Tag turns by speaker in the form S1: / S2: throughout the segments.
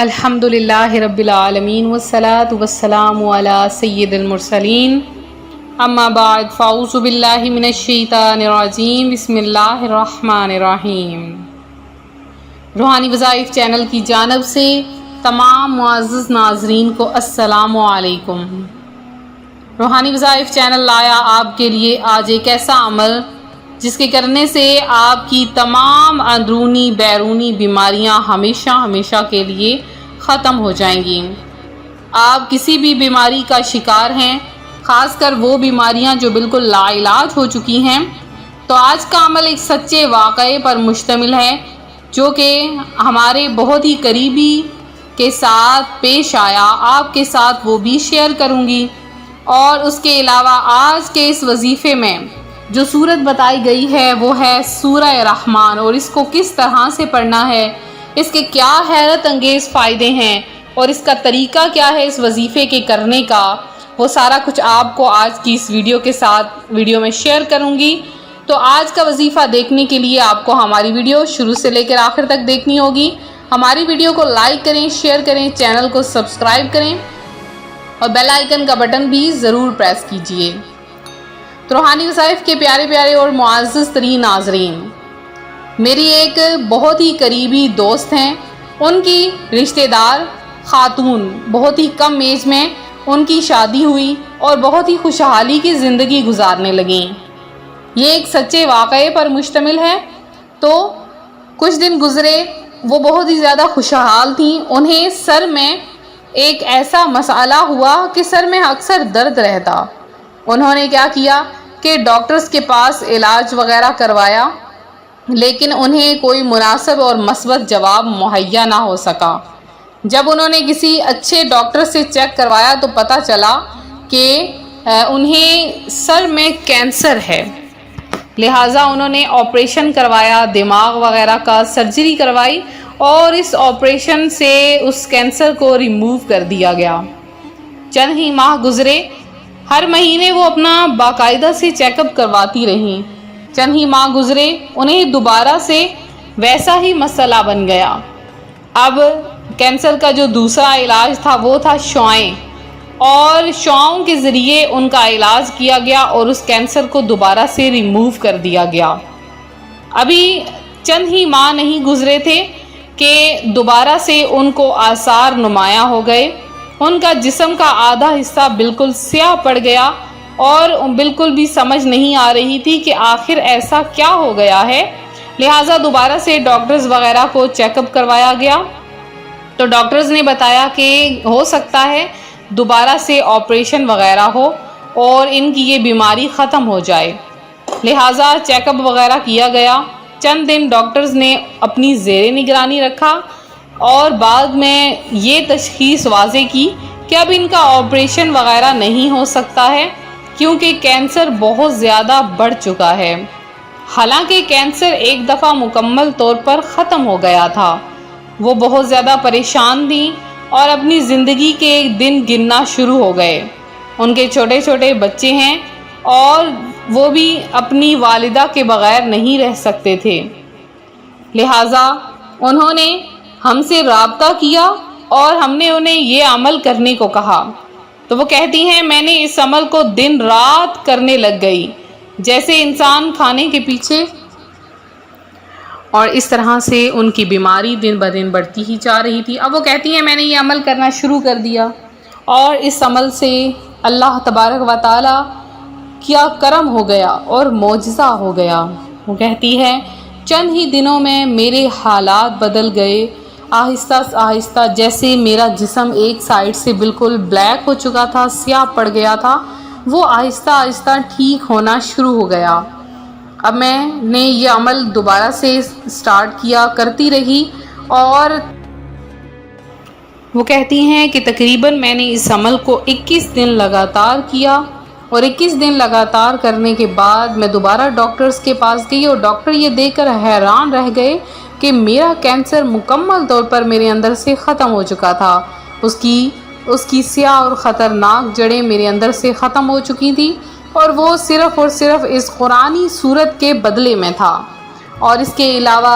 S1: الحمدللہ رب العالمین والصلاة والسلام علی سید المرسلین اما بعد فاعوذ باللہ من الشیطان الرجیم بسم اللہ الرحمن الرحیم۔ روحانی وظائف چینل کی جانب سے تمام معزز ناظرین کو السلام علیکم۔ روحانی وظائف چینل لایا آپ کے لیے آج ایک ایسا عمل جس کے کرنے سے آپ کی تمام اندرونی بیرونی بیماریاں ہمیشہ کے لیے ختم ہو جائیں گی۔ آپ کسی بھی بیماری کا شکار ہیں، خاص کر وہ بیماریاں جو بالکل لا علاج ہو چکی ہیں، تو آج کا عمل ایک سچے واقعے پر مشتمل ہے جو کہ ہمارے بہت ہی قریبی کے ساتھ پیش آیا۔ آپ کے ساتھ وہ بھی شیئر کروں گی، اور اس کے علاوہ آج کے اس وظیفے میں جو سورت بتائی گئی ہے وہ ہے سورہ رحمان، اور اس کو کس طرح سے پڑھنا ہے، اس کے کیا حیرت انگیز فائدے ہیں اور اس کا طریقہ کیا ہے اس وظیفے کے کرنے کا، وہ سارا کچھ آپ کو آج کی اس ویڈیو میں شیئر کروں گی۔ تو آج کا وظیفہ دیکھنے کے لیے آپ کو ہماری ویڈیو شروع سے لے کر آخر تک دیکھنی ہوگی۔ ہماری ویڈیو کو لائک کریں، شیئر کریں، چینل کو سبسکرائب کریں اور بیل آئیکن کا بٹن بھی ضرور پریس کیجیے۔ تو روحانی وظائف کے پیارے اور معزز ترین ناظرین، میری ایک بہت ہی قریبی دوست ہیں، ان کی رشتہ دار خاتون بہت ہی کم ایج میں ان کی شادی ہوئی اور بہت ہی خوشحالی کی زندگی گزارنے لگیں۔ یہ ایک سچے واقعے پر مشتمل ہے۔ تو کچھ دن گزرے، وہ بہت ہی زیادہ خوشحال تھیں، انہیں سر میں ایک ایسا مسئلہ ہوا کہ سر میں اکثر درد رہتا۔ انہوں نے کیا کیا کہ ڈاکٹرز کے پاس علاج وغیرہ کروایا، لیکن انہیں کوئی مناسب اور مثبت جواب مہیا نہ ہو سکا۔ جب انہوں نے کسی اچھے ڈاکٹر سے چیک کروایا تو پتہ چلا کہ انہیں سر میں کینسر ہے، لہٰذا انہوں نے آپریشن کروایا، دماغ وغیرہ کا سرجری کروائی، اور اس آپریشن سے اس کینسر کو ریموو کر دیا گیا۔ چند ہی ماہ گزرے، ہر مہینے وہ اپنا باقاعدہ سے چیک اپ کرواتی رہیں۔ چند ہی ماہ گزرے، انہیں دوبارہ سے ویسا ہی مسئلہ بن گیا۔ اب کینسر کا جو دوسرا علاج تھا وہ تھا شعاعیں، اور شعاعوں کے ذریعے ان کا علاج کیا گیا اور اس کینسر کو دوبارہ سے ریموو کر دیا گیا۔ ابھی چند ہی ماہ نہیں گزرے تھے کہ دوبارہ سے ان کو آثار نمایاں ہو گئے۔ ان کا جسم کا آدھا حصہ بالکل سیاہ پڑ گیا، اور بالکل بھی سمجھ نہیں آ رہی تھی کہ آخر ایسا کیا ہو گیا ہے۔ لہٰذا دوبارہ سے ڈاکٹرز وغیرہ کو چیک اپ کروایا گیا، تو ڈاکٹرز نے بتایا کہ ہو سکتا ہے دوبارہ سے آپریشن وغیرہ ہو اور ان کی یہ بیماری ختم ہو جائے۔ لہٰذا چیک اپ وغیرہ کیا گیا۔ چند دن ڈاکٹرز نے اپنی زیر نگرانی رکھا، اور بعد میں یہ تشخیص واضح کی کہ اب ان کا آپریشن وغیرہ نہیں ہو سکتا ہے، کیونکہ کینسر بہت زیادہ بڑھ چکا ہے۔ حالانکہ کینسر ایک دفعہ مکمل طور پر ختم ہو گیا تھا۔ وہ بہت زیادہ پریشان تھیں اور اپنی زندگی کے دن گننا شروع ہو گئے۔ ان کے چھوٹے بچے ہیں، اور وہ بھی اپنی والدہ کے بغیر نہیں رہ سکتے تھے۔ لہٰذا انہوں نے ہم سے رابطہ کیا اور ہم نے انہیں یہ عمل کرنے کو کہا۔ تو وہ کہتی ہیں، میں نے اس عمل کو دن رات کرنے لگ گئی، جیسے انسان کھانے کے پیچھے، اور اس طرح سے ان کی بیماری دن بدن بڑھتی ہی جا رہی تھی۔ اب وہ کہتی ہیں، میں نے یہ عمل کرنا شروع کر دیا، اور اس عمل سے اللہ تبارک و تعالی کیا کرم ہو گیا اور معجزہ ہو گیا۔ وہ کہتی ہے، چند ہی دنوں میں میرے حالات بدل گئے، آہستہ جیسے میرا جسم ایک سائیڈ سے بالکل بلیک ہو چکا تھا، سیاہ پڑ گیا تھا، وہ آہستہ ٹھیک ہونا شروع ہو گیا۔ اب میں نے یہ عمل دوبارہ سے سٹارٹ کیا، کرتی رہی، اور وہ کہتی ہیں کہ تقریباً میں نے اس عمل کو 21 دن لگاتار کیا، اور 21 دن لگاتار کرنے کے بعد میں دوبارہ ڈاکٹرز کے پاس گئی، اور ڈاکٹر یہ دیکھ کر حیران رہ گئے کہ میرا کینسر مکمل طور پر میرے اندر سے ختم ہو چکا تھا۔ اس کی سیاہ اور خطرناک جڑیں میرے اندر سے ختم ہو چکی تھی، اور وہ صرف اور صرف اس قرآنی صورت کے بدلے میں تھا۔ اور اس کے علاوہ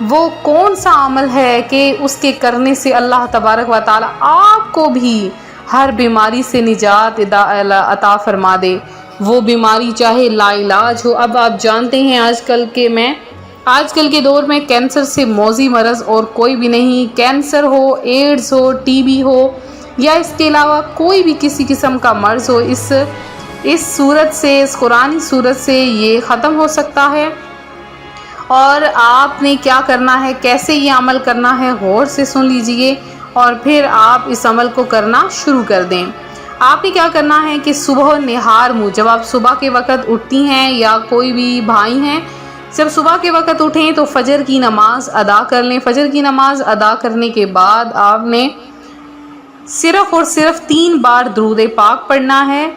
S1: وہ کون سا عمل ہے کہ اس کے کرنے سے اللہ تبارک و تعالی آپ کو بھی ہر بیماری سے نجات عطا فرما دے، وہ بیماری چاہے لا علاج ہو۔ اب آپ جانتے ہیں آج کل کے دور میں کینسر سے موذی مرض اور کوئی بھی نہیں، کینسر ہو، ایڈز ہو، ٹی بی ہو یا اس کے علاوہ کوئی بھی کسی قسم کا مرض ہو، اس صورت سے، اس قرآنی صورت سے یہ ختم ہو سکتا ہے۔ اور آپ نے کیا کرنا ہے، کیسے یہ عمل کرنا ہے، غور سے سن لیجئے اور پھر آپ اس عمل کو کرنا شروع کر دیں۔ آپ نے کیا کرنا ہے کہ صبح نہار منہ، جب آپ صبح کے وقت اٹھتی ہیں یا کوئی بھی بھائی ہیں، جب صبح کے وقت اٹھیں تو فجر کی نماز ادا کر لیں۔ فجر کی نماز ادا کرنے کے بعد آپ نے صرف اور صرف 3 بار درود پاک پڑھنا ہے،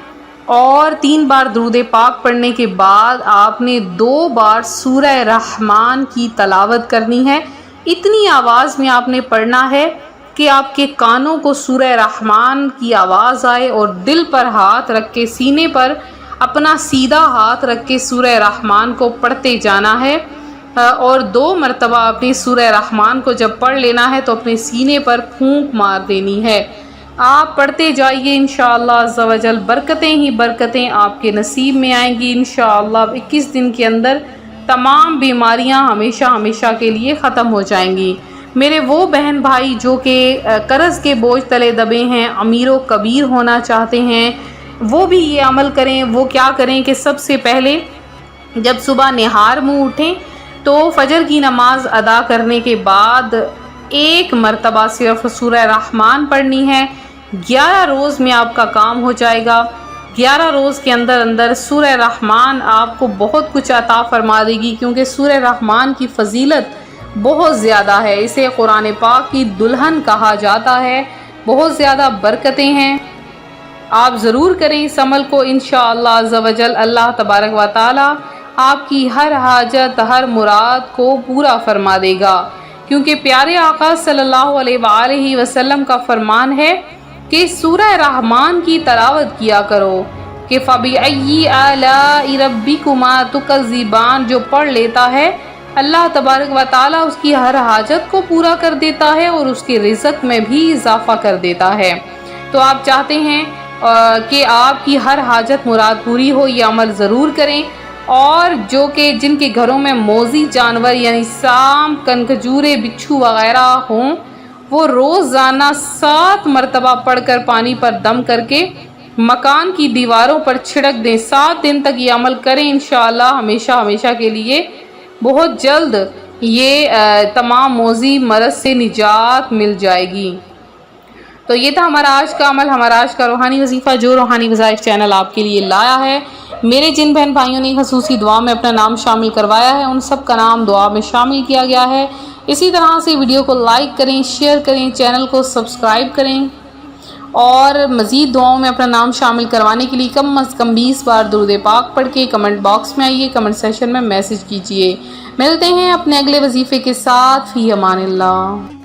S1: اور 3 بار درود پاک پڑھنے کے بعد آپ نے 2 بار سورہ رحمان کی تلاوت کرنی ہے۔ اتنی آواز میں آپ نے پڑھنا ہے کہ آپ کے کانوں کو سورہ رحمان کی آواز آئے، اور دل پر ہاتھ رکھ کے، سینے پر اپنا سیدھا ہاتھ رکھ کے سورہ رحمان کو پڑھتے جانا ہے، اور 2 مرتبہ اپنی سورہ رحمان کو جب پڑھ لینا ہے تو اپنے سینے پر پھونک مار دینی ہے۔ آپ پڑھتے جائیے، انشاءاللہ عز و جل برکتیں ہی برکتیں آپ کے نصیب میں آئیں گی۔ انشاءاللہ 21 دن کے اندر تمام بیماریاں ہمیشہ ہمیشہ کے لیے ختم ہو جائیں گی۔ میرے وہ بہن بھائی جو کہ قرض کے بوجھ تلے دبے ہیں، امیر و کبیر ہونا چاہتے ہیں، وہ بھی یہ عمل کریں۔ وہ کیا کریں کہ سب سے پہلے جب صبح نہار منہ اٹھیں تو فجر کی نماز ادا کرنے کے بعد 1 مرتبہ صرف سورہ رحمان پڑھنی ہے۔ 11 روز میں آپ کا کام ہو جائے گا۔ 11 روز کے اندر سورہ رحمان آپ کو بہت کچھ عطا فرما دے گی، کیونکہ سورہ رحمان کی فضیلت بہت زیادہ ہے۔ اسے قرآن پاک کی دلہن کہا جاتا ہے، بہت زیادہ برکتیں ہیں۔ آپ ضرور کریں اس عمل کو، انشاءاللہ عز و جل اللہ تبارک و تعالی آپ کی ہر حاجت، ہر مراد کو پورا فرما دے گا، کیونکہ پیارے آقا صلی اللہ علیہ وآلہ وسلم کا فرمان ہے کہ سورہ رحمان کی تلاوت کیا کرو، کہ فَبِأَيِّ آلَاءِ رَبِّكُمَا تُكَذِّبَانِ، جو پڑھ لیتا ہے اللہ تبارک و تعالیٰ اس کی ہر حاجت کو پورا کر دیتا ہے اور اس کے رزق میں بھی اضافہ کر دیتا ہے۔ تو آپ چاہتے ہیں کہ آپ کی ہر حاجت مراد پوری ہو، یہ عمل ضرور کریں۔ اور جن کے گھروں میں موذی جانور یعنی سانپ، کنکھجورے، بچھو وغیرہ ہوں، وہ روزانہ 7 مرتبہ پڑھ کر پانی پر دم کر کے مکان کی دیواروں پر چھڑک دیں۔ 7 دن تک یہ عمل کریں، انشاءاللہ ہمیشہ ہمیشہ کے لیے بہت جلد یہ تمام موذی مرض سے نجات مل جائے گی۔ تو یہ تھا ہمارا آج کا عمل، ہمارا آج کا روحانی وظیفہ جو روحانی وظائف چینل آپ کے لیے لایا ہے۔ میرے جن بہن بھائیوں نے خصوصی دعا میں اپنا نام شامل کروایا ہے، ان سب کا نام دعا میں شامل کیا گیا ہے۔ اسی طرح سے ویڈیو کو لائک کریں، شیئر کریں، چینل کو سبسکرائب کریں، اور مزید دعاؤں میں اپنا نام شامل کروانے کے لیے کم از کم 20 بار درود پاک پڑھ کے کمنٹ باکس میں آئیے، کمنٹ سیشن میں میسج کیجئے۔ ملتے ہیں اپنے اگلے وظیفے کے ساتھ، فی امان اللہ۔